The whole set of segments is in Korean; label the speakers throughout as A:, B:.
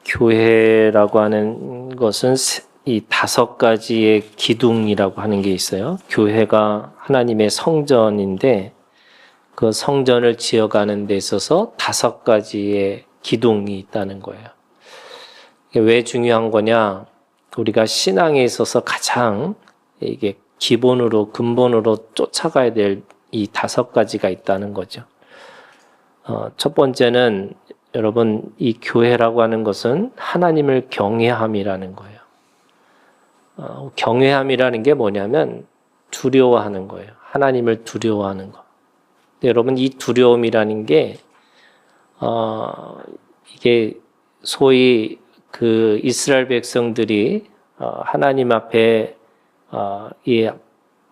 A: 교회라고 하는 것은 이 5가지의 기둥이라고 하는 게 있어요. 교회가 하나님의 성전인데 그 성전을 지어가는 데 있어서 5가지의 기둥이 있다는 거예요. 이게 왜 중요한 거냐? 우리가 신앙에 있어서 가장 이게 기본으로 근본으로 쫓아가야 될 이 5가지가 있다는 거죠. 첫 번째는 여러분, 이 교회라고 하는 것은 하나님을 경외함이라는 거예요. 경외함이라는 게 뭐냐면 두려워하는 거예요. 하나님을 두려워하는 거. 근데 여러분, 이 두려움이라는 게 이게 소위 그 이스라엘 백성들이 하나님 앞에 이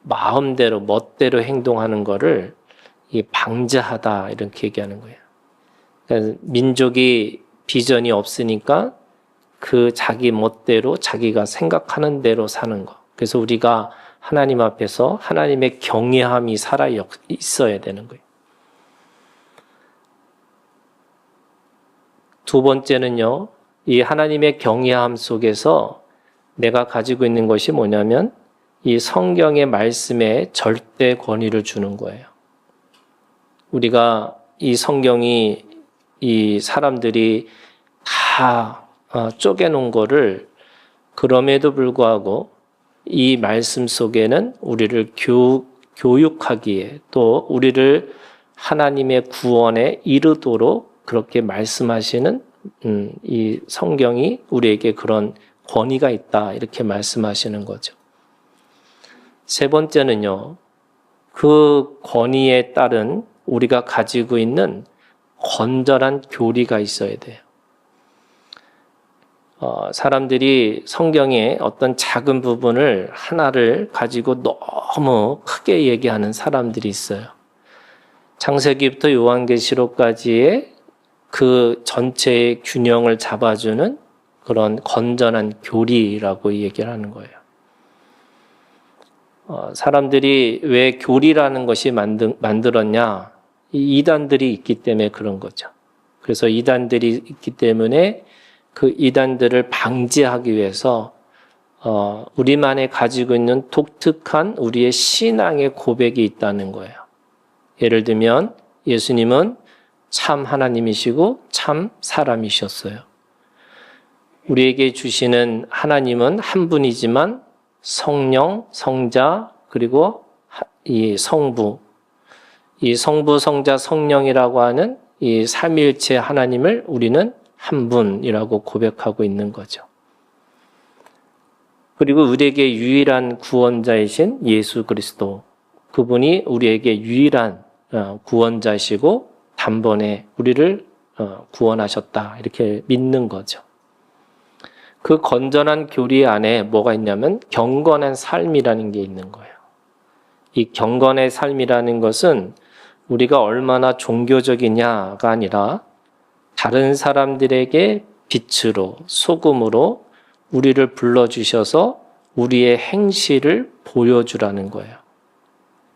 A: 마음대로 멋대로 행동하는 거를 이 방자하다 이렇게 얘기하는 거예요. 그러니까 민족이 비전이 없으니까 그 자기 멋대로 자기가 생각하는 대로 사는 거. 그래서 우리가 하나님 앞에서 하나님의 경외함이 살아 있어야 되는 거예요. 두 번째는요, 이 하나님의 경외함 속에서 내가 가지고 있는 것이 뭐냐면 이 성경의 말씀에 절대 권위를 주는 거예요. 우리가 이 성경이 이 사람들이 다 쪼개놓은 거를 그럼에도 불구하고 이 말씀 속에는 우리를 교육하기에 또 우리를 하나님의 구원에 이르도록 그렇게 말씀하시는 이 성경이 우리에게 그런 권위가 있다 이렇게 말씀하시는 거죠. 세 번째는요, 그 권위에 따른 우리가 가지고 있는 건전한 교리가 있어야 돼요. 사람들이 성경의 어떤 작은 부분을 하나를 가지고 너무 크게 얘기하는 사람들이 있어요. 창세기부터 요한계시록까지의 그 전체의 균형을 잡아주는 그런 건전한 교리라고 얘기를 하는 거예요. 사람들이 왜 교리라는 것이 만들었냐? 이 이단들이 있기 때문에 그런 거죠. 그래서 이단들이 있기 때문에 그 이단들을 방지하기 위해서 우리만이 가지고 있는 독특한 우리의 신앙의 고백이 있다는 거예요. 예를 들면 예수님은 참 하나님이시고 참 사람이셨어요. 우리에게 주시는 하나님은 한 분이지만 성령, 성자, 그리고 이 성부, 이 성부, 성자, 성령이라고 하는 이 삼위일체 하나님을 우리는 한 분이라고 고백하고 있는 거죠. 그리고 우리에게 유일한 구원자이신 예수 그리스도, 그분이 우리에게 유일한 구원자시고 단번에 우리를 구원하셨다 이렇게 믿는 거죠. 그 건전한 교리 안에 뭐가 있냐면 경건한 삶이라는 게 있는 거예요. 이 경건의 삶이라는 것은 우리가 얼마나 종교적이냐가 아니라 다른 사람들에게 빛으로 소금으로 우리를 불러주셔서 우리의 행실을 보여주라는 거예요.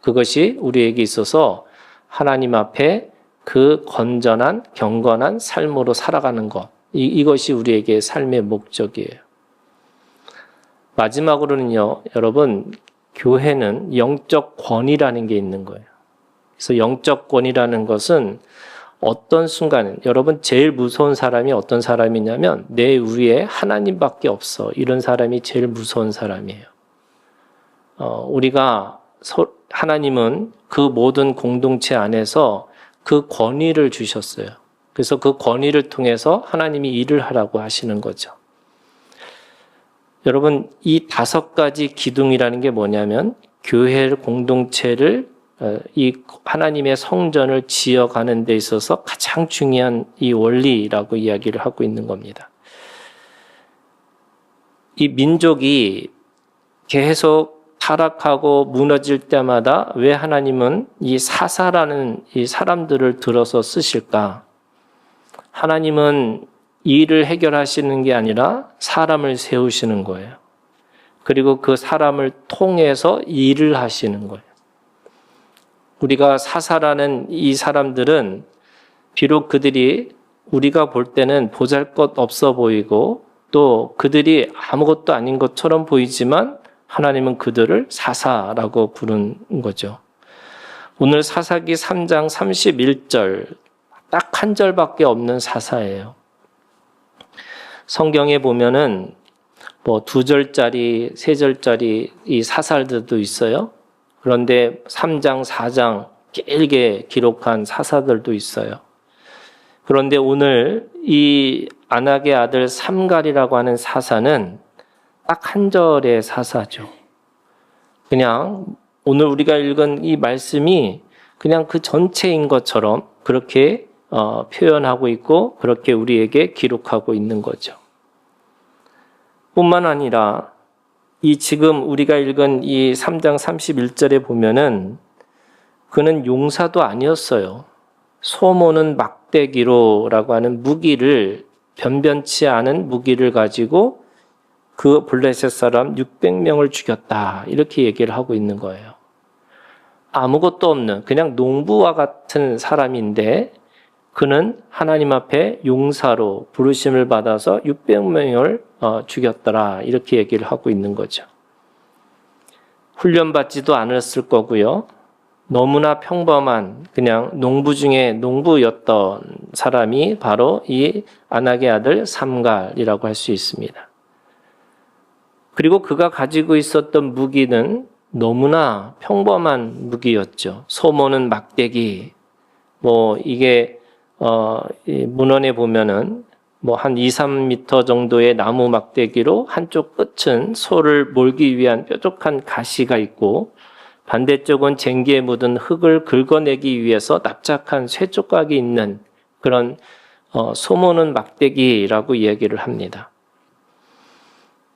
A: 그것이 우리에게 있어서 하나님 앞에 그 건전한 경건한 삶으로 살아가는 것, 이것이 우리에게 삶의 목적이에요. 마지막으로는요, 여러분, 교회는 영적 권위라는 게 있는 거예요. 그래서 영적 권위라는 것은 어떤 순간은, 여러분 제일 무서운 사람이 어떤 사람이냐면 내 위에 하나님밖에 없어. 이런 사람이 제일 무서운 사람이에요. 우리가 하나님은 그 모든 공동체 안에서 그 권위를 주셨어요. 그래서 그 권위를 통해서 하나님이 일을 하라고 하시는 거죠. 여러분, 이 5가지 기둥이라는 게 뭐냐면 교회 공동체를 이 하나님의 성전을 지어가는 데 있어서 가장 중요한 이 원리라고 이야기를 하고 있는 겁니다. 이 민족이 계속 타락하고 무너질 때마다 왜 하나님은 이 사사라는 이 사람들을 들어서 쓰실까? 하나님은 일을 해결하시는 게 아니라 사람을 세우시는 거예요. 그리고 그 사람을 통해서 일을 하시는 거예요. 우리가 사사라는 이 사람들은 비록 그들이 우리가 볼 때는 보잘것없어 보이고 또 그들이 아무것도 아닌 것처럼 보이지만 하나님은 그들을 사사라고 부른 거죠. 오늘 사사기 3장 31절 딱 한 절밖에 없는 사사예요. 성경에 보면은 뭐 2절짜리, 3절짜리 이 사살들도 있어요. 그런데 3장, 4장 길게 기록한 사사들도 있어요. 그런데 오늘 이 아낙의 아들 삼갈이라고 하는 사사는 딱 한 절의 사사죠. 그냥 오늘 우리가 읽은 이 말씀이 그냥 그 전체인 것처럼 그렇게 표현하고 있고 그렇게 우리에게 기록하고 있는 거죠. 뿐만 아니라 이 지금 우리가 읽은 이 3장 31절에 보면은 그는 용사도 아니었어요. 소모는 막대기로라고 하는 무기를 변변치 않은 무기를 가지고 그 블레셋 사람 600명을 죽였다. 이렇게 얘기를 하고 있는 거예요. 아무것도 없는 그냥 농부와 같은 사람인데 그는 하나님 앞에 용사로 부르심을 받아서 600명을 죽였더라. 이렇게 얘기를 하고 있는 거죠. 훈련받지도 않았을 거고요. 너무나 평범한 그냥 농부 중에 농부였던 사람이 바로 이 아낙의 아들 삼갈이라고 할 수 있습니다. 그리고 그가 가지고 있었던 무기는 너무나 평범한 무기였죠. 소모는 막대기. 뭐 이게 이 문헌에 보면은 뭐 한 2, 3m 정도의 나무 막대기로 한쪽 끝은 소를 몰기 위한 뾰족한 가시가 있고 반대쪽은 쟁기에 묻은 흙을 긁어내기 위해서 납작한 쇠조각이 있는 그런 소모는 막대기라고 이야기를 합니다.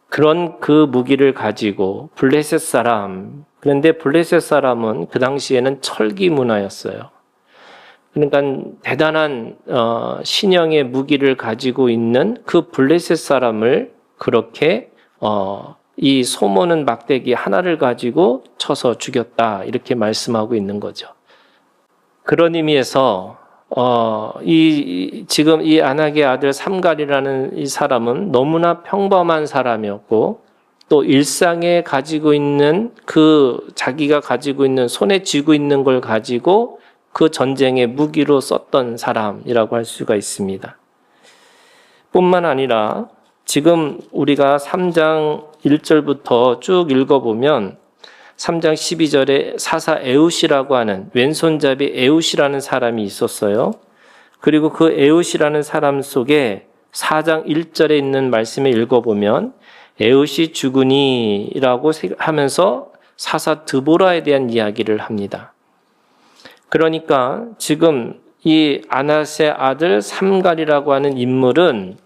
A: 그런 그 무기를 가지고 블레셋 사람, 그런데 블레셋 사람은 그 당시에는 철기 문화였어요. 그러니까 대단한 신형의 무기를 가지고 있는 그 블레셋 사람을 그렇게 이 소모는 막대기 하나를 가지고 쳐서 죽였다 이렇게 말씀하고 있는 거죠. 그런 의미에서 지금 이 아낙의 아들 삼갈이라는 이 사람은 너무나 평범한 사람이었고 또 일상에 가지고 있는 자기가 가지고 있는 손에 쥐고 있는 걸 가지고 그 전쟁의 무기로 썼던 사람이라고 할 수가 있습니다. 뿐만 아니라 지금 우리가 3장 1절부터 쭉 읽어보면 3장 12절에 사사 에웃이라고 하는 왼손잡이 에웃이라는 사람이 있었어요. 그리고 그 에웃이라는 사람 속에 4장 1절에 있는 말씀을 읽어보면 에웃이 죽으니라고 하면서 사사 드보라에 대한 이야기를 합니다. 그러니까 지금 이 아낫의 아들 삼갈이라고 하는 인물은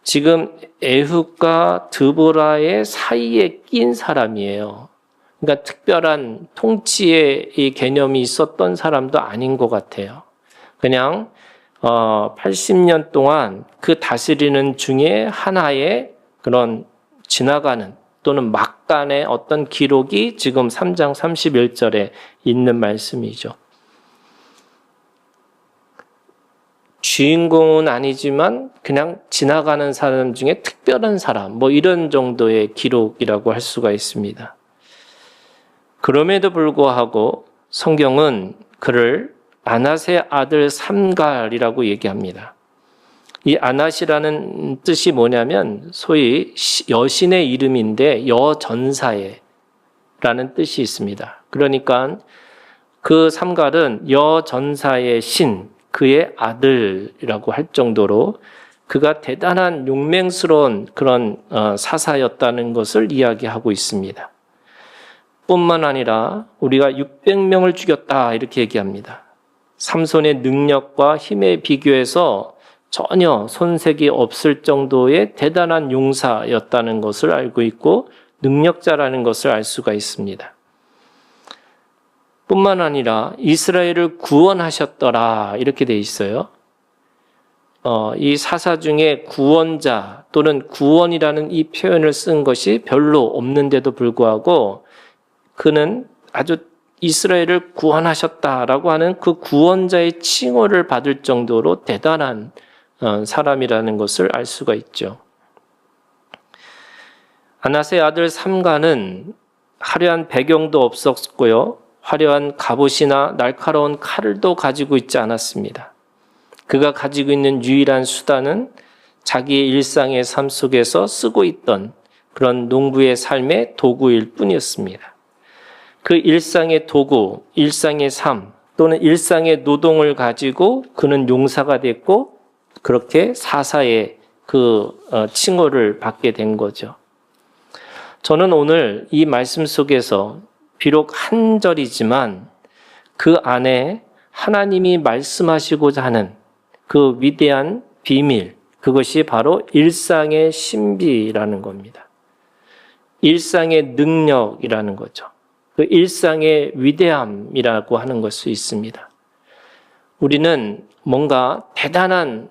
A: 지금 에훗과 드보라의 사이에 낀 사람이에요. 그러니까 특별한 통치의 이 개념이 있었던 사람도 아닌 것 같아요. 그냥 80년 동안 그 다스리는 중에 하나의 그런 지나가는 또는 막간의 어떤 기록이 지금 3장 31절에 있는 말씀이죠. 주인공은 아니지만 그냥 지나가는 사람 중에 특별한 사람, 뭐 이런 정도의 기록이라고 할 수가 있습니다. 그럼에도 불구하고 성경은 그를 아낫의 아들 삼갈이라고 얘기합니다. 이 아낫이라는 뜻이 뭐냐면 소위 여신의 이름인데 여전사예라는 뜻이 있습니다. 그러니까 그 삼갈은 여전사의 신, 그의 아들이라고 할 정도로 그가 대단한 용맹스러운 그런 사사였다는 것을 이야기하고 있습니다. 뿐만 아니라 우리가 600명을 죽였다 이렇게 얘기합니다. 삼손의 능력과 힘에 비교해서 전혀 손색이 없을 정도의 대단한 용사였다는 것을 알고 있고 능력자라는 것을 알 수가 있습니다. 뿐만 아니라 이스라엘을 구원하셨더라 이렇게 돼 있어요. 이 사사 중에 구원자 또는 구원이라는 이 표현을 쓴 것이 별로 없는데도 불구하고 그는 아주 이스라엘을 구원하셨다라고 하는 그 구원자의 칭호를 받을 정도로 대단한 사람이라는 것을 알 수가 있죠. 아낫의 아들 삼가는 화려한 배경도 없었고요. 화려한 갑옷이나 날카로운 칼도 가지고 있지 않았습니다. 그가 가지고 있는 유일한 수단은 자기의 일상의 삶 속에서 쓰고 있던 그런 농부의 삶의 도구일 뿐이었습니다. 그 일상의 도구, 일상의 삶 또는 일상의 노동을 가지고 그는 용사가 됐고 그렇게 사사의 칭호를 받게 된 거죠. 저는 오늘 이 말씀 속에서 비록 한 절이지만 그 안에 하나님이 말씀하시고자 하는 그 위대한 비밀, 그것이 바로 일상의 신비라는 겁니다. 일상의 능력이라는 거죠. 그 일상의 위대함이라고 하는 것이 있습니다. 우리는 뭔가 대단한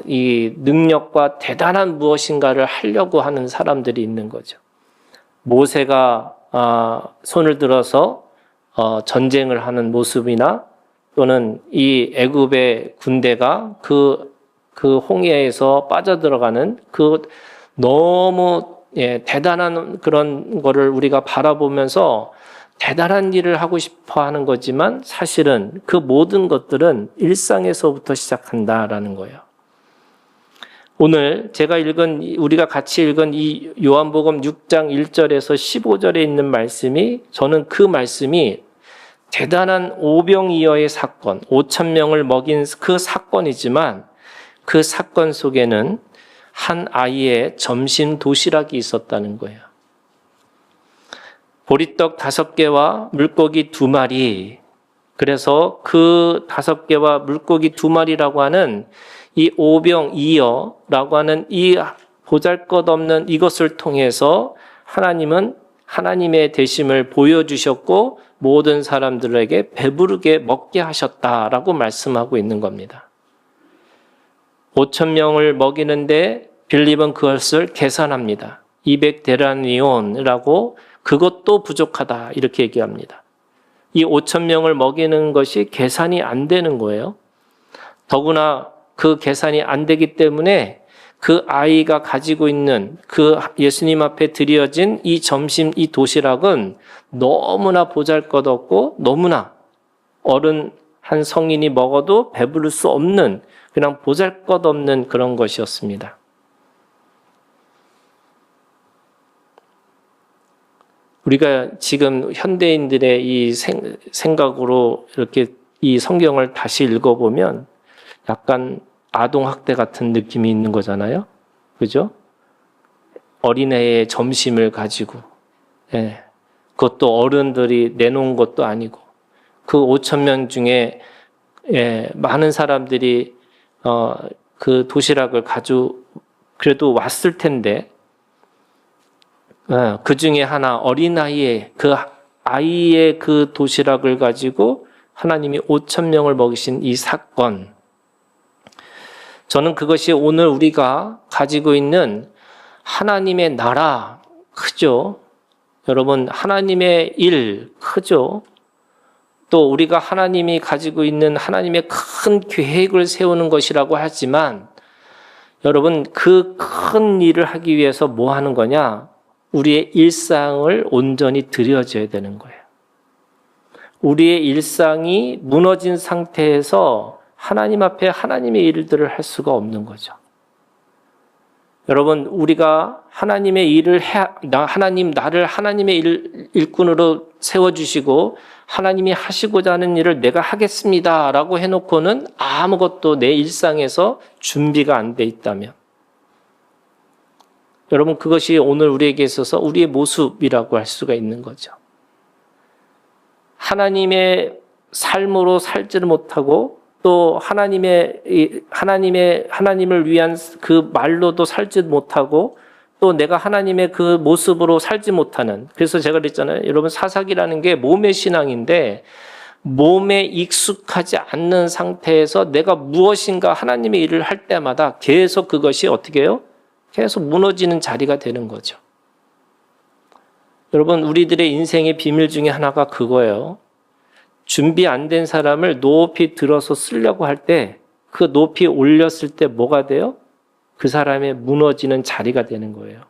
A: 이 능력과 대단한 무엇인가를 하려고 하는 사람들이 있는 거죠. 모세가 손을 들어서 전쟁을 하는 모습이나 또는 이 애굽의 군대가 그 홍해에서 빠져들어가는 그 너무 대단한 그런 거를 우리가 바라보면서 대단한 일을 하고 싶어 하는 거지만 사실은 그 모든 것들은 일상에서부터 시작한다라는 거예요. 오늘 우리가 같이 읽은 이 요한복음 6장 1절에서 15절에 있는 말씀이 저는 그 말씀이 대단한 오병이어의 사건, 5,000명을 먹인 그 사건이지만 그 사건 속에는 한 아이의 점심 도시락이 있었다는 거예요. 보리떡 5개와 물고기 2마리. 그래서 그 5개와 물고기 2마리라고 하는 이 오병이어라고 하는 이 보잘것없는 이것을 통해서 하나님은 하나님의 되심을 보여주셨고 모든 사람들에게 배부르게 먹게 하셨다라고 말씀하고 있는 겁니다. 5,000명을 먹이는데 빌립은 그것을 계산합니다. 200데나리온이라고 그것도 부족하다 이렇게 얘기합니다. 이 5,000명을 먹이는 것이 계산이 안 되는 거예요. 더구나 그 계산이 안 되기 때문에 그 아이가 가지고 있는 그 예수님 앞에 드려진 이 점심 이 도시락은 너무나 보잘것없고 너무나 어른 한 성인이 먹어도 배부를 수 없는 그냥 보잘것없는 그런 것이었습니다. 우리가 지금 현대인들의 이 생각으로 이렇게 이 성경을 다시 읽어보면 약간 아동학대 같은 느낌이 있는 거잖아요. 그죠? 어린애의 점심을 가지고, 그것도 어른들이 내놓은 것도 아니고, 그 5,000명 중에 많은 사람들이 그 도시락을 그래도 왔을 텐데, 그 중에 하나 어린아이의 그 아이의 그 도시락을 가지고 하나님이 5,000명을 먹이신 이 사건, 저는 그것이 오늘 우리가 가지고 있는 하나님의 나라 크죠? 여러분 하나님의 일 크죠? 또 우리가 하나님이 가지고 있는 하나님의 큰 계획을 세우는 것이라고 하지만 여러분 그 큰 일을 하기 위해서 뭐 하는 거냐? 우리의 일상을 온전히 드려져야 되는 거예요. 우리의 일상이 무너진 상태에서 하나님 앞에 하나님의 일들을 할 수가 없는 거죠. 여러분, 우리가 하나님의 일을 나를 하나님의 일꾼으로 세워주시고 하나님이 하시고자 하는 일을 내가 하겠습니다 라고 해놓고는 아무것도 내 일상에서 준비가 안 돼 있다면 여러분, 그것이 오늘 우리에게 있어서 우리의 모습이라고 할 수가 있는 거죠. 하나님의 삶으로 살지를 못하고 또 하나님을 위한 그 말로도 살지 못하고 또 내가 하나님의 그 모습으로 살지 못하는, 그래서 제가 그랬잖아요. 여러분, 사사기라는 게 몸의 신앙인데 몸에 익숙하지 않는 상태에서 내가 무엇인가 하나님의 일을 할 때마다 계속 그것이 어떻게 해요? 계속 무너지는 자리가 되는 거죠. 여러분, 우리들의 인생의 비밀 중에 하나가 그거예요. 준비 안 된 사람을 높이 들어서 쓰려고 할 때 그 높이 올렸을 때 뭐가 돼요? 그 사람의 무너지는 자리가 되는 거예요.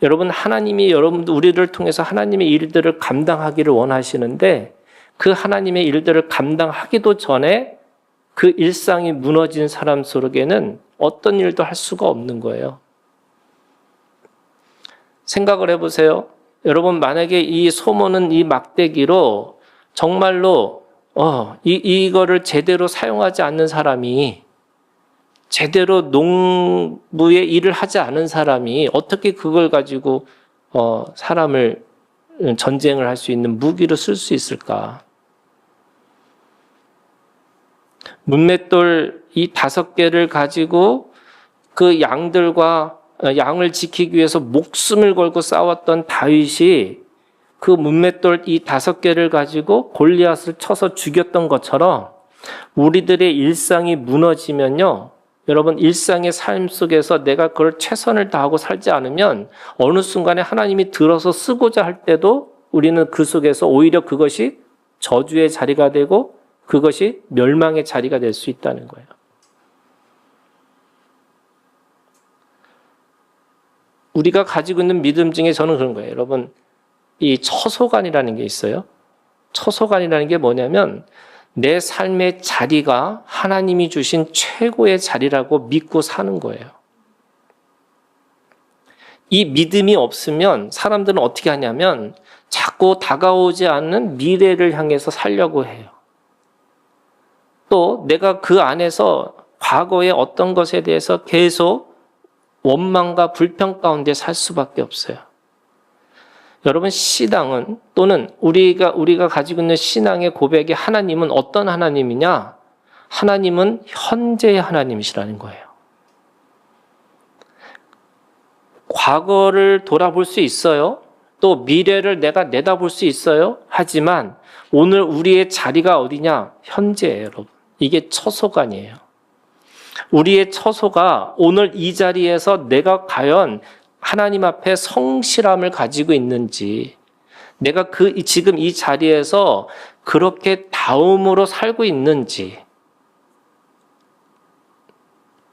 A: 여러분, 하나님이 우리를 통해서 하나님의 일들을 감당하기를 원하시는데 그 하나님의 일들을 감당하기도 전에 그 일상이 무너진 사람 속에는 어떤 일도 할 수가 없는 거예요. 생각을 해보세요. 여러분, 만약에 이 소모는 이 막대기로 정말로 이거를 제대로 사용하지 않는 사람이, 제대로 농부의 일을 하지 않은 사람이 어떻게 그걸 가지고 사람을 전쟁을 할 수 있는 무기로 쓸 수 있을까? 문맷돌 이 5개를 가지고 그 양을 지키기 위해서 목숨을 걸고 싸웠던 다윗이 그 문맷돌 이 5개를 가지고 골리앗을 쳐서 죽였던 것처럼 우리들의 일상이 무너지면요, 여러분, 일상의 삶 속에서 내가 그걸 최선을 다하고 살지 않으면 어느 순간에 하나님이 들어서 쓰고자 할 때도 우리는 그 속에서 오히려 그것이 저주의 자리가 되고 그것이 멸망의 자리가 될 수 있다는 거예요. 우리가 가지고 있는 믿음 중에 저는 그런 거예요. 여러분, 이 처소간이라는 게 있어요. 처소간이라는 게 뭐냐면 내 삶의 자리가 하나님이 주신 최고의 자리라고 믿고 사는 거예요. 이 믿음이 없으면 사람들은 어떻게 하냐면 자꾸 다가오지 않는 미래를 향해서 살려고 해요. 또 내가 그 안에서 과거의 어떤 것에 대해서 계속 원망과 불평 가운데 살 수밖에 없어요. 여러분, 신앙은 또는 우리가 가지고 있는 신앙의 고백이 하나님은 어떤 하나님이냐? 하나님은 현재의 하나님이시라는 거예요. 과거를 돌아볼 수 있어요. 또 미래를 내가 내다볼 수 있어요. 하지만 오늘 우리의 자리가 어디냐? 현재예요, 여러분. 이게 처소간이에요. 우리의 처소가 오늘 이 자리에서 내가 과연 하나님 앞에 성실함을 가지고 있는지, 내가 지금 이 자리에서 그렇게 다음으로 살고 있는지,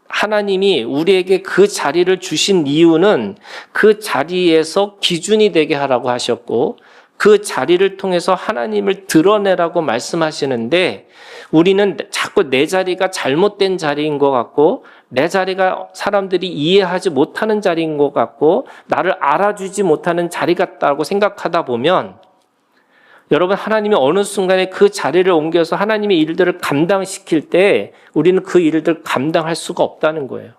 A: 하나님이 우리에게 그 자리를 주신 이유는 그 자리에서 기준이 되게 하라고 하셨고 그 자리를 통해서 하나님을 드러내라고 말씀하시는데 우리는 자꾸 내 자리가 잘못된 자리인 것 같고 내 자리가 사람들이 이해하지 못하는 자리인 것 같고 나를 알아주지 못하는 자리 같다고 생각하다 보면 여러분 하나님이 어느 순간에 그 자리를 옮겨서 하나님의 일들을 감당시킬 때 우리는 그 일들을 감당할 수가 없다는 거예요.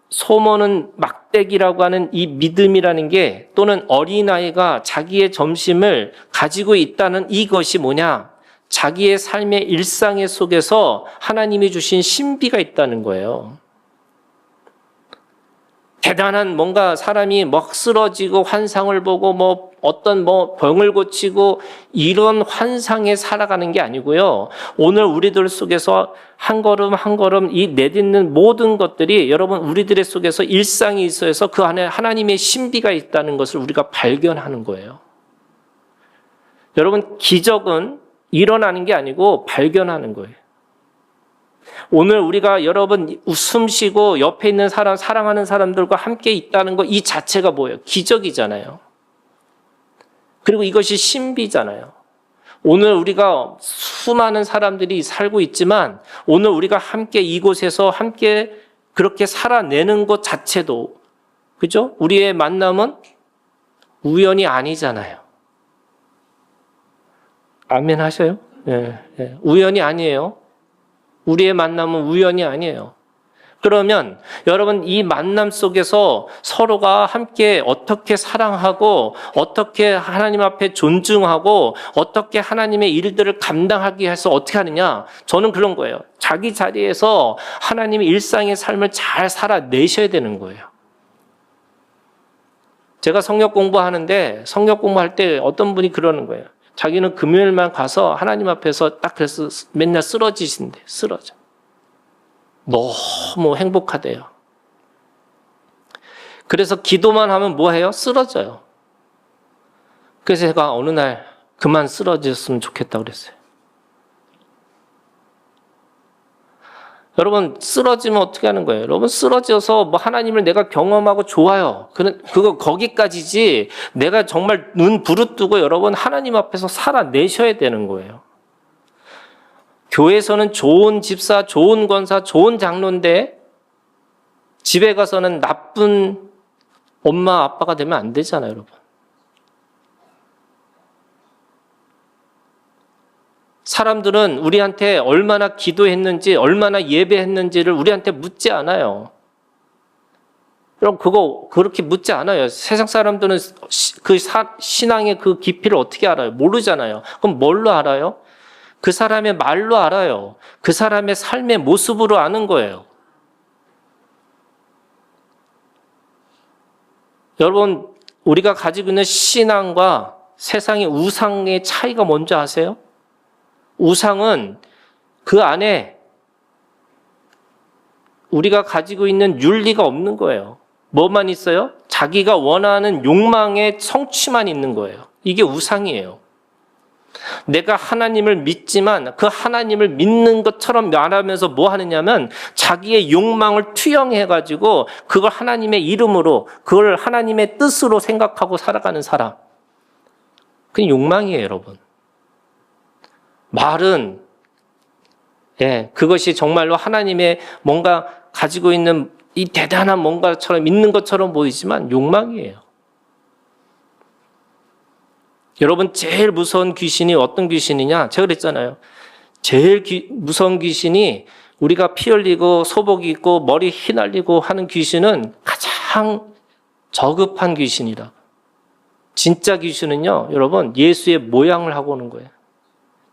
A: 소모는 막대기라고 하는 이 믿음이라는 게 또는 어린아이가 자기의 점심을 가지고 있다는 이것이 뭐냐? 자기의 삶의 일상의 속에서 하나님이 주신 신비가 있다는 거예요. 대단한 뭔가 사람이 막 쓰러지고 환상을 보고 어떤 병을 고치고 이런 환상에 살아가는 게 아니고요. 오늘 우리들 속에서 한 걸음 한 걸음 이 내딛는 모든 것들이 여러분 우리들의 속에서 일상이 있어서 그 안에 하나님의 신비가 있다는 것을 우리가 발견하는 거예요. 여러분 기적은 일어나는 게 아니고 발견하는 거예요. 오늘 우리가 여러분 숨 쉬고 옆에 있는 사람, 사랑하는 사람들과 함께 있다는 것 이 자체가 뭐예요? 기적이잖아요. 그리고 이것이 신비잖아요. 오늘 우리가 수많은 사람들이 살고 있지만 오늘 우리가 함께 이곳에서 함께 그렇게 살아내는 것 자체도 그죠? 우리의 만남은 우연이 아니잖아요. 아멘 하셔요? 네. 우연이 아니에요. 우리의 만남은 우연이 아니에요. 그러면 여러분 이 만남 속에서 서로가 함께 어떻게 사랑하고 어떻게 하나님 앞에 존중하고 어떻게 하나님의 일들을 감당하기 위해서 어떻게 하느냐? 저는 그런 거예요. 자기 자리에서 하나님의 일상의 삶을 잘 살아내셔야 되는 거예요. 제가 성역 공부하는데 성역 공부할 때 어떤 분이 그러는 거예요. 자기는 금요일만 가서 하나님 앞에서 딱 그래서 맨날 쓰러지신대. 쓰러져. 너무 행복하대요. 그래서 기도만 하면 뭐 해요? 쓰러져요. 그래서 제가 어느 날 그만 쓰러졌으면 좋겠다고 그랬어요. 여러분 쓰러지면 어떻게 하는 거예요? 여러분 쓰러져서 뭐 하나님을 내가 경험하고 좋아요. 그거 거기까지지. 내가 정말 눈 부릅뜨고 여러분 하나님 앞에서 살아내셔야 되는 거예요. 교회에서는 좋은 집사, 좋은 권사, 좋은 장로인데 집에 가서는 나쁜 엄마, 아빠가 되면 안 되잖아요, 여러분. 사람들은 우리한테 얼마나 기도했는지, 얼마나 예배했는지를 우리한테 묻지 않아요. 그럼 그거 그렇게 묻지 않아요. 세상 사람들은 신앙의 그 깊이를 어떻게 알아요? 모르잖아요. 그럼 뭘로 알아요? 그 사람의 말로 알아요. 그 사람의 삶의 모습으로 아는 거예요. 여러분, 우리가 가지고 있는 신앙과 세상의 우상의 차이가 뭔지 아세요? 우상은 그 안에 우리가 가지고 있는 윤리가 없는 거예요. 뭐만 있어요? 자기가 원하는 욕망의 성취만 있는 거예요. 이게 우상이에요. 내가 하나님을 믿지만 그 하나님을 믿는 것처럼 말하면서 뭐 하느냐면 자기의 욕망을 투영해가지고 그걸 하나님의 이름으로, 그걸 하나님의 뜻으로 생각하고 살아가는 사람. 그게 욕망이에요, 여러분. 말은 그것이 정말로 하나님의 뭔가 가지고 있는 이 대단한 뭔가처럼 있는 것처럼 보이지만 욕망이에요. 여러분 제일 무서운 귀신이 어떤 귀신이냐? 제가 그랬잖아요. 제일 무서운 귀신이 우리가 피 흘리고 소복 입고 머리 휘날리고 하는 귀신은 가장 저급한 귀신이다. 진짜 귀신은요, 여러분 예수의 모양을 하고 오는 거예요.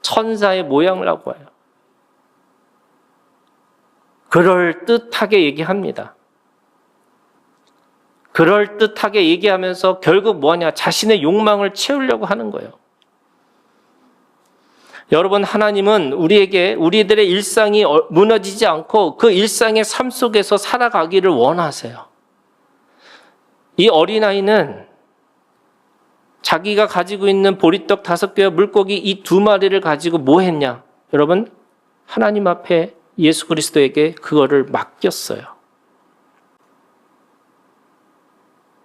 A: 천사의 모양을 하고 와요. 그럴듯하게 얘기합니다. 그럴듯하게 얘기하면서 결국 뭐하냐? 자신의 욕망을 채우려고 하는 거예요. 여러분, 하나님은 우리들의 일상이 무너지지 않고 그 일상의 삶 속에서 살아가기를 원하세요. 이 어린아이는 자기가 가지고 있는 보리떡 5개와 물고기 이 2마리를 가지고 뭐 했냐? 여러분, 하나님 앞에 예수 그리스도에게 그거를 맡겼어요.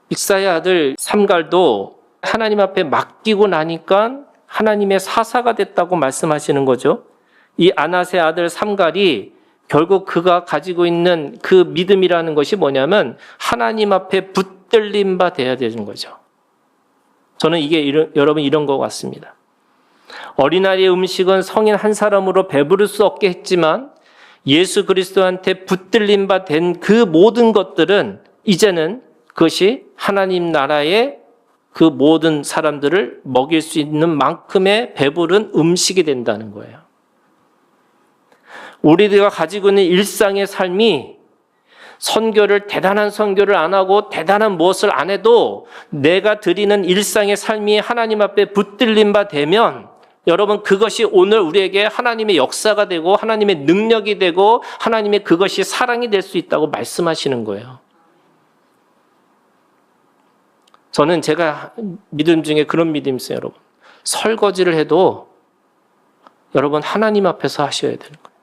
A: 익사의 아들 삼갈도 하나님 앞에 맡기고 나니까 하나님의 사사가 됐다고 말씀하시는 거죠. 이 아낫의 아들 삼갈이 결국 그가 가지고 있는 그 믿음이라는 것이 뭐냐면 하나님 앞에 붙들림 바 돼야 되는 거죠. 저는 이게 여러분 이런 것 같습니다. 어린아이의 음식은 성인 한 사람으로 배부를 수 없게 했지만 예수 그리스도한테 붙들림 바 된 그 모든 것들은 이제는 그것이 하나님 나라의 그 모든 사람들을 먹일 수 있는 만큼의 배부른 음식이 된다는 거예요. 우리가 가지고 있는 일상의 삶이 대단한 선교를 안 하고 대단한 무엇을 안 해도 내가 드리는 일상의 삶이 하나님 앞에 붙들림 바 되면 여러분 그것이 오늘 우리에게 하나님의 역사가 되고 하나님의 능력이 되고 하나님의 그것이 사랑이 될 수 있다고 말씀하시는 거예요. 저는 제가 믿음 중에 그런 믿음이 있어요, 여러분. 설거지를 해도 여러분 하나님 앞에서 하셔야 되는 거예요.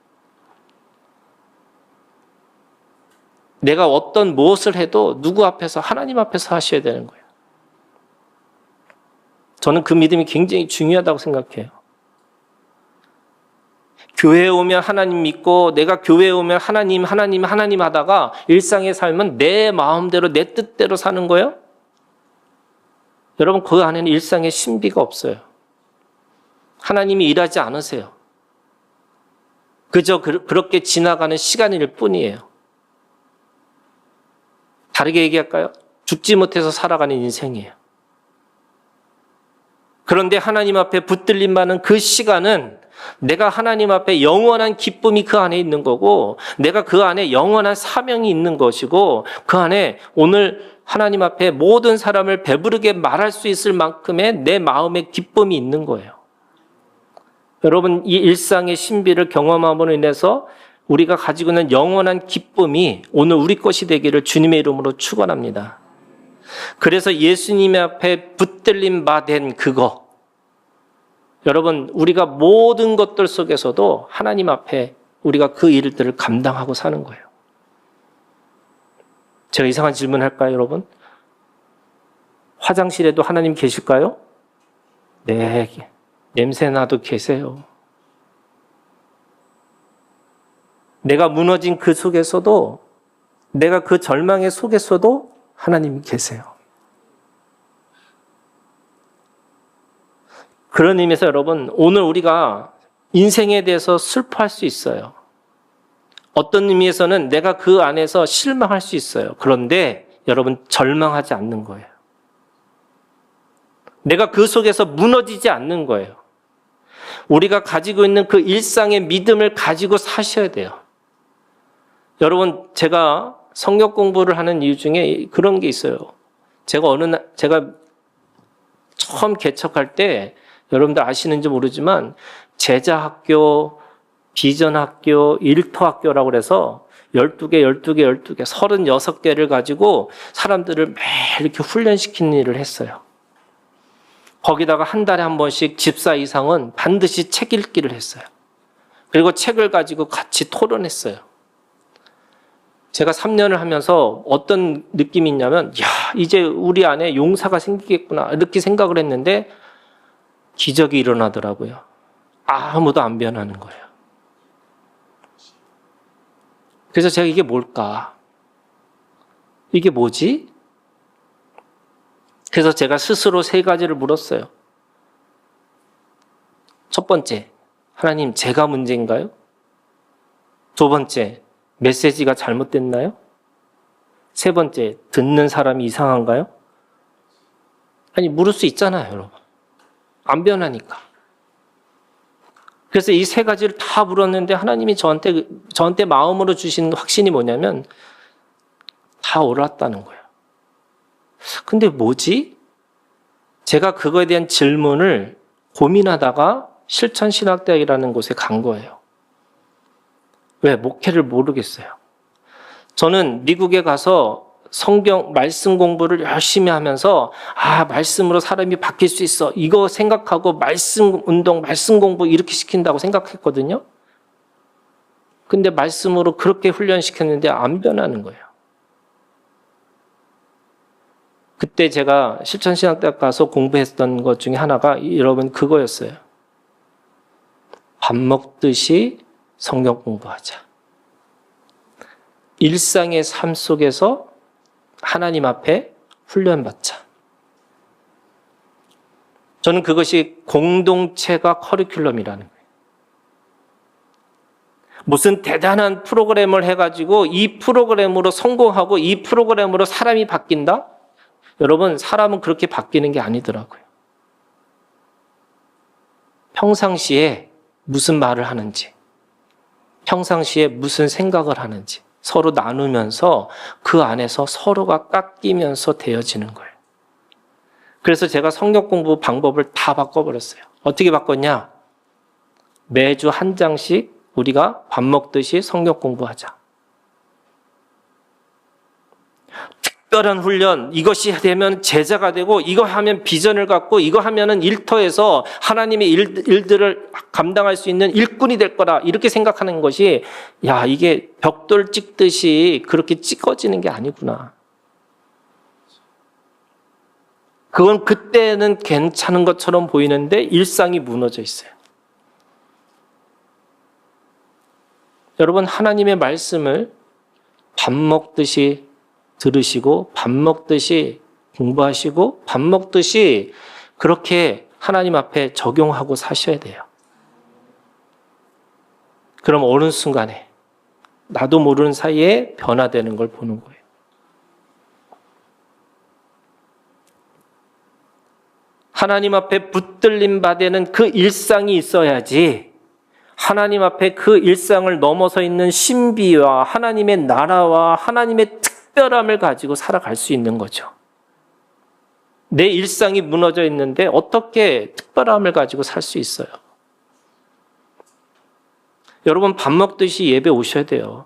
A: 내가 어떤 무엇을 해도 누구 앞에서 하나님 앞에서 하셔야 되는 거예요. 저는 그 믿음이 굉장히 중요하다고 생각해요. 교회에 오면 하나님 믿고 내가 교회에 오면 하나님 하다가 일상의 삶은 내 마음대로 내 뜻대로 사는 거예요? 여러분 그 안에는 일상의 신비가 없어요. 하나님이 일하지 않으세요. 그저 그렇게 지나가는 시간일 뿐이에요. 다르게 얘기할까요? 죽지 못해서 살아가는 인생이에요. 그런데 하나님 앞에 붙들림 받는 그 시간은 내가 하나님 앞에 영원한 기쁨이 그 안에 있는 거고 내가 그 안에 영원한 사명이 있는 것이고 그 안에 오늘 하나님 앞에 모든 사람을 배부르게 말할 수 있을 만큼의 내 마음의 기쁨이 있는 거예요. 여러분 이 일상의 신비를 경험함으로 인해서 우리가 가지고 있는 영원한 기쁨이 오늘 우리 것이 되기를 주님의 이름으로 축원합니다. 그래서 예수님 앞에 붙들림 바 된 그거 여러분 우리가 모든 것들 속에서도 하나님 앞에 우리가 그 일들을 감당하고 사는 거예요. 제가 이상한 질문 할까요, 여러분? 화장실에도 하나님 계실까요? 네, 냄새나도 계세요. 내가 무너진 그 속에서도, 내가 그 절망의 속에서도 하나님이 계세요. 그런 의미에서 여러분, 오늘 우리가 인생에 대해서 슬퍼할 수 있어요. 어떤 의미에서는 내가 그 안에서 실망할 수 있어요. 그런데 여러분, 절망하지 않는 거예요. 내가 그 속에서 무너지지 않는 거예요. 우리가 가지고 있는 그 일상의 믿음을 가지고 사셔야 돼요. 여러분, 제가 성경 공부를 하는 이유 중에 그런 게 있어요. 제가 처음 개척할 때 여러분들 아시는지 모르지만 제자학교, 비전학교, 일터학교라고 그래서 12개, 36개를 가지고 사람들을 매일 이렇게 훈련시키는 일을 했어요. 거기다가 한 달에 한 번씩 집사 이상은 반드시 책 읽기를 했어요. 그리고 책을 가지고 같이 토론했어요. 제가 3년을 하면서 어떤 느낌이 있냐면, 이제 우리 안에 용사가 생기겠구나, 이렇게 생각을 했는데, 기적이 일어나더라고요. 아무도 안 변하는 거예요. 그래서 제가 이게 뭘까? 이게 뭐지? 그래서 제가 스스로 3가지를 물었어요. 첫 번째, 하나님, 제가 문제인가요? 2번째, 메시지가 잘못됐나요? 3번째, 듣는 사람이 이상한가요? 아니, 물을 수 있잖아요, 여러분. 안 변하니까. 그래서 이 3가지를 다 물었는데 하나님이 저한테 마음으로 주신 확신이 뭐냐면 다 옳았다는 거예요. 근데 뭐지? 제가 그거에 대한 질문을 고민하다가 실천신학대학이라는 곳에 간 거예요. 왜? 목회를 모르겠어요. 저는 미국에 가서 성경 말씀 공부를 열심히 하면서 말씀으로 사람이 바뀔 수 있어. 이거 생각하고 말씀 운동, 말씀 공부 이렇게 시킨다고 생각했거든요. 근데 말씀으로 그렇게 훈련시켰는데 안 변하는 거예요. 그때 제가 실천신학대학 가서 공부했던 것 중에 하나가 여러분 그거였어요. 밥 먹듯이 성경 공부하자. 일상의 삶 속에서 하나님 앞에 훈련받자. 저는 그것이 공동체가 커리큘럼이라는 거예요. 무슨 대단한 프로그램을 해가지고 이 프로그램으로 성공하고 이 프로그램으로 사람이 바뀐다? 여러분, 사람은 그렇게 바뀌는 게 아니더라고요. 평상시에 무슨 말을 하는지, 평상시에 무슨 생각을 하는지 서로 나누면서 그 안에서 서로가 깎이면서 되어지는 거예요. 그래서 제가 성경 공부 방법을 다 바꿔버렸어요. 어떻게 바꿨냐? 매주 한 장씩 우리가 밥 먹듯이 성경 공부하자. 특별한 훈련, 이것이 되면 제자가 되고 이거 하면 비전을 갖고 이거 하면은 일터에서 하나님의 일들을 감당할 수 있는 일꾼이 될 거라 이렇게 생각하는 것이 이게 벽돌 찍듯이 그렇게 찍어지는 게 아니구나. 그건 그때는 괜찮은 것처럼 보이는데 일상이 무너져 있어요. 여러분, 하나님의 말씀을 밥 먹듯이 들으시고 밥 먹듯이 공부하시고 밥 먹듯이 그렇게 하나님 앞에 적용하고 사셔야 돼요. 그럼 어느 순간에 나도 모르는 사이에 변화되는 걸 보는 거예요. 하나님 앞에 붙들림 받는 그 일상이 있어야지 하나님 앞에 그 일상을 넘어서 있는 신비와 하나님의 나라와 하나님의 특별함을 가지고 살아갈 수 있는 거죠. 내 일상이 무너져 있는데 어떻게 특별함을 가지고 살 수 있어요? 여러분, 밥 먹듯이 예배 오셔야 돼요.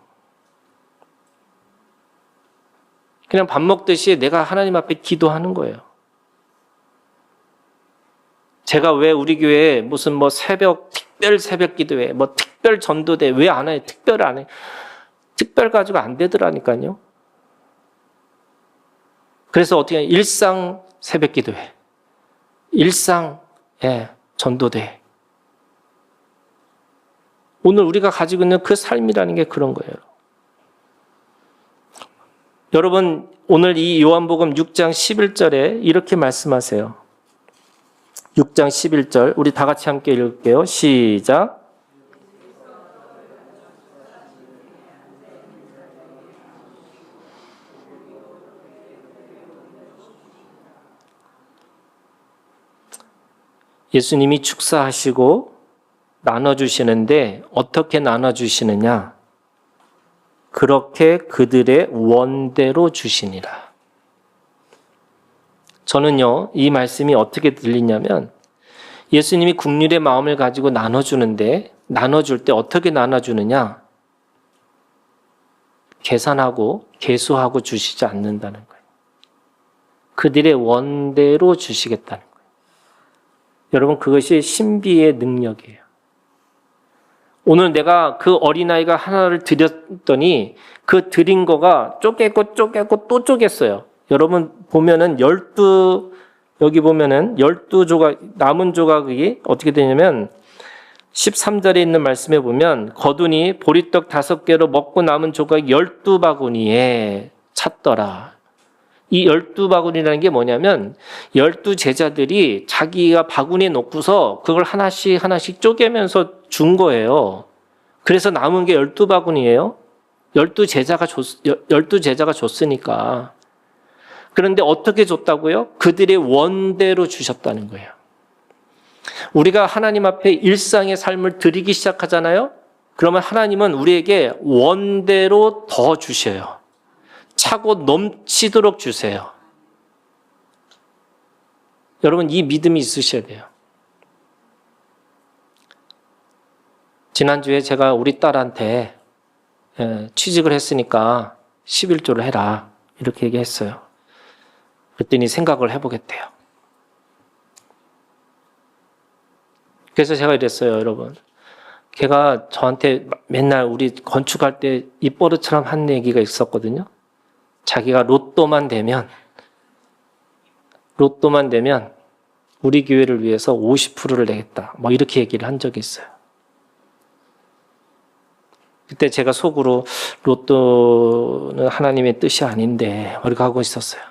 A: 그냥 밥 먹듯이 내가 하나님 앞에 기도하는 거예요. 제가 왜 우리 교회에 무슨 뭐 특별 새벽 기도회, 뭐 특별 전도대 왜 안 해요? 특별 안 해. 특별 가지고 안 되더라니까요. 그래서 어떻게 일상 새벽 기도회, 일상 전도대. 오늘 우리가 가지고 있는 그 삶이라는 게 그런 거예요. 여러분, 오늘 이 요한복음 6장 11절에 이렇게 말씀하세요. 6장 11절, 우리 다 같이 함께 읽을게요. 시작. 예수님이 축사하시고 나눠주시는데 어떻게 나눠주시느냐? 그렇게 그들의 원대로 주시니라. 저는요, 이 말씀이 어떻게 들리냐면 예수님이 긍휼의 마음을 가지고 나눠주는데 나눠줄 때 어떻게 나눠주느냐? 계산하고 계수하고 주시지 않는다는 거예요. 그들의 원대로 주시겠다는 거예요. 여러분, 그것이 신비의 능력이에요. 오늘 내가 그 어린아이가 하나를 드렸더니 그 드린 거가 쪼개고 또 쪼갰어요. 여러분 보면은 12조각, 남은 조각이 어떻게 되냐면 13절에 있는 말씀에 보면 거두니 보리떡 5개로 먹고 남은 조각이 12바구니에 찼더라. 이 12바구니라는 게 뭐냐면 12제자들이 자기가 바구니에 놓고서 그걸 하나씩 쪼개면서 준 거예요. 그래서 남은 게 12바구니예요. 12제자가 줬으니까. 그런데 어떻게 줬다고요? 그들의 원대로 주셨다는 거예요. 우리가 하나님 앞에 일상의 삶을 드리기 시작하잖아요. 그러면 하나님은 우리에게 원대로 더 주셔요. 차고 넘치도록 주세요. 여러분, 이 믿음이 있으셔야 돼요. 지난주에 제가 우리 딸한테 취직을 했으니까 11조를 해라 이렇게 얘기했어요. 그랬더니 생각을 해보겠대요. 그래서 제가 이랬어요, 여러분. 걔가 저한테 맨날 우리 건축할 때 입버릇처럼 한 얘기가 있었거든요. 자기가 로또만 되면 우리 교회를 위해서 50%를 내겠다. 뭐 이렇게 얘기를 한 적이 있어요. 그때 제가 속으로 로또는 하나님의 뜻이 아닌데 이렇게 하고 있었어요.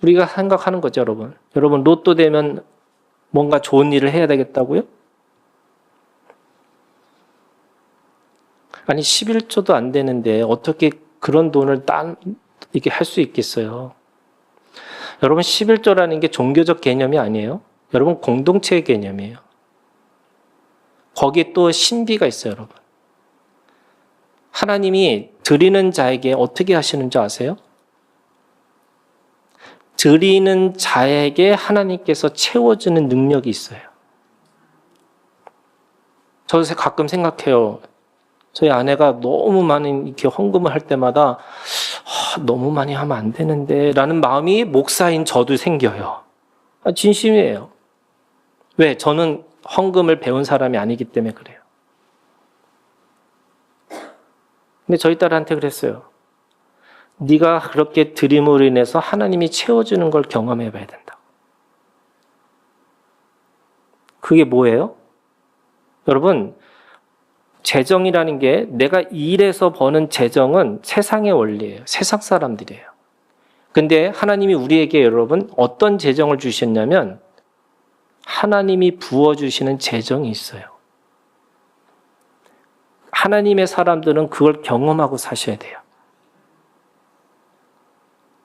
A: 우리가 생각하는 거죠, 여러분. 여러분, 로또 되면 뭔가 좋은 일을 해야 되겠다고요? 아니, 11조도 안 되는데 어떻게 그런 돈을 이렇게 할 수 있겠어요? 여러분, 11조라는 게 종교적 개념이 아니에요. 여러분, 공동체의 개념이에요. 거기에 또 신비가 있어요, 여러분. 하나님이 드리는 자에게 어떻게 하시는 줄 아세요? 드리는 자에게 하나님께서 채워주는 능력이 있어요. 저도 가끔 생각해요. 저희 아내가 너무 많은 이렇게 헌금을 할 때마다 너무 많이 하면 안 되는데 라는 마음이 목사인 저도 생겨요. 진심이에요. 왜? 저는 헌금을 배운 사람이 아니기 때문에 그래요. 근데 저희 딸한테 그랬어요. 네가 그렇게 드림으로 인해서 하나님이 채워주는 걸 경험해 봐야 된다. 그게 뭐예요? 여러분, 재정이라는 게 내가 일해서 버는 재정은 세상의 원리예요. 세상 사람들이에요. 근데 하나님이 우리에게 여러분 어떤 재정을 주셨냐면 하나님이 부어주시는 재정이 있어요. 하나님의 사람들은 그걸 경험하고 사셔야 돼요.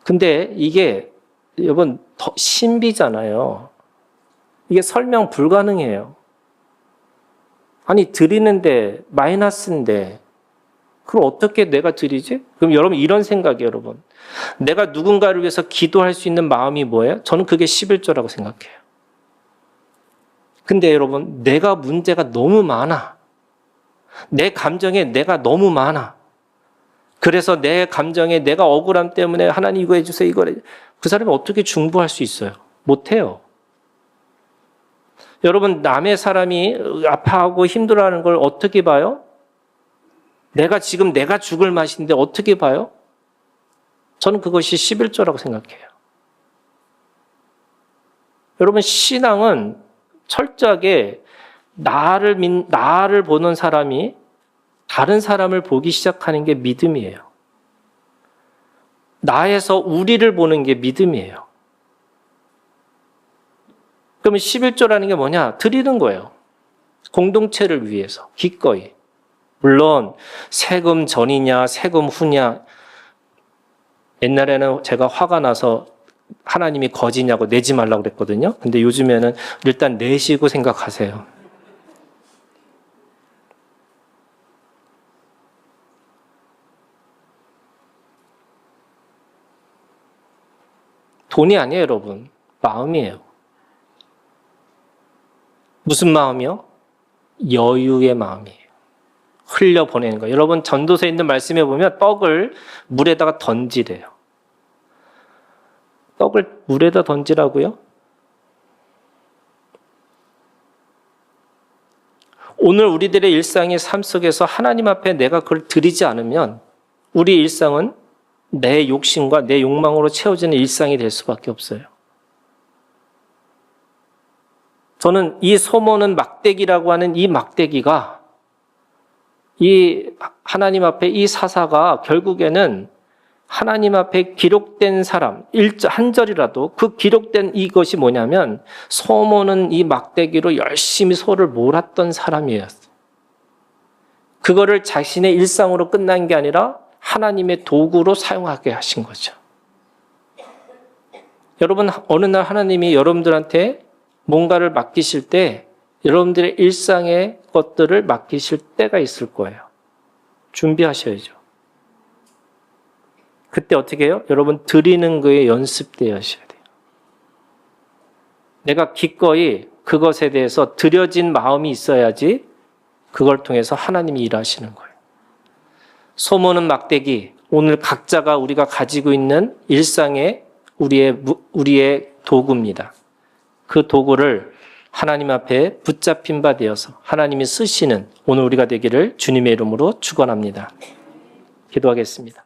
A: 근데 이게 여러분 더 신비잖아요. 이게 설명 불가능해요. 아니 드리는데 마이너스인데 그걸 어떻게 내가 드리지? 그럼 여러분 이런 생각이에요, 여러분. 내가 누군가를 위해서 기도할 수 있는 마음이 뭐예요? 저는 그게 11조라고 생각해요. 근데 여러분 내가 문제가 너무 많아. 내 감정에 내가 너무 많아. 그래서 내 감정에 내가 억울함 때문에 하나님 이거 해주세요, 이거 해주세요. 그 사람이 어떻게 중보할 수 있어요? 못해요. 여러분, 남의 사람이 아파하고 힘들어하는 걸 어떻게 봐요? 내가 죽을 맛인데 어떻게 봐요? 저는 그것이 11조라고 생각해요. 여러분, 신앙은 철저하게 나를 보는 사람이 다른 사람을 보기 시작하는 게 믿음이에요. 나에서 우리를 보는 게 믿음이에요. 그러면 11조라는 게 뭐냐? 드리는 거예요. 공동체를 위해서, 기꺼이. 물론 세금 전이냐 세금 후냐, 옛날에는 제가 화가 나서 하나님이 거지냐고 내지 말라고 그랬거든요. 근데 요즘에는 일단 내시고 생각하세요. 돈이 아니에요, 여러분. 마음이에요. 무슨 마음이요? 여유의 마음이에요. 흘려보내는 거예요. 여러분, 전도서에 있는 말씀에 보면 떡을 물에다가 던지래요. 떡을 물에다 던지라고요? 오늘 우리들의 일상의 삶 속에서 하나님 앞에 내가 그걸 드리지 않으면 우리 일상은 내 욕심과 내 욕망으로 채워지는 일상이 될 수밖에 없어요. 저는 이 소모는 막대기라고 하는 이 막대기가, 이 하나님 앞에 이 사사가 결국에는 하나님 앞에 기록된 사람, 한 절이라도 그 기록된 이것이 뭐냐면 소모는 이 막대기로 열심히 소를 몰았던 사람이에요. 그거를 자신의 일상으로 끝난 게 아니라 하나님의 도구로 사용하게 하신 거죠. 여러분, 어느 날 하나님이 여러분들한테 뭔가를 맡기실 때 여러분들의 일상의 것들을 맡기실 때가 있을 거예요. 준비하셔야죠. 그때 어떻게 해요? 여러분, 드리는 거에 연습되어야 돼요. 내가 기꺼이 그것에 대해서 드려진 마음이 있어야지 그걸 통해서 하나님이 일하시는 거예요. 소모는 막대기, 오늘 각자가 우리가 가지고 있는 일상의 우리의 도구입니다. 그 도구를 하나님 앞에 붙잡힌 바 되어서 하나님이 쓰시는 오늘 우리가 되기를 주님의 이름으로 축원합니다. 기도하겠습니다.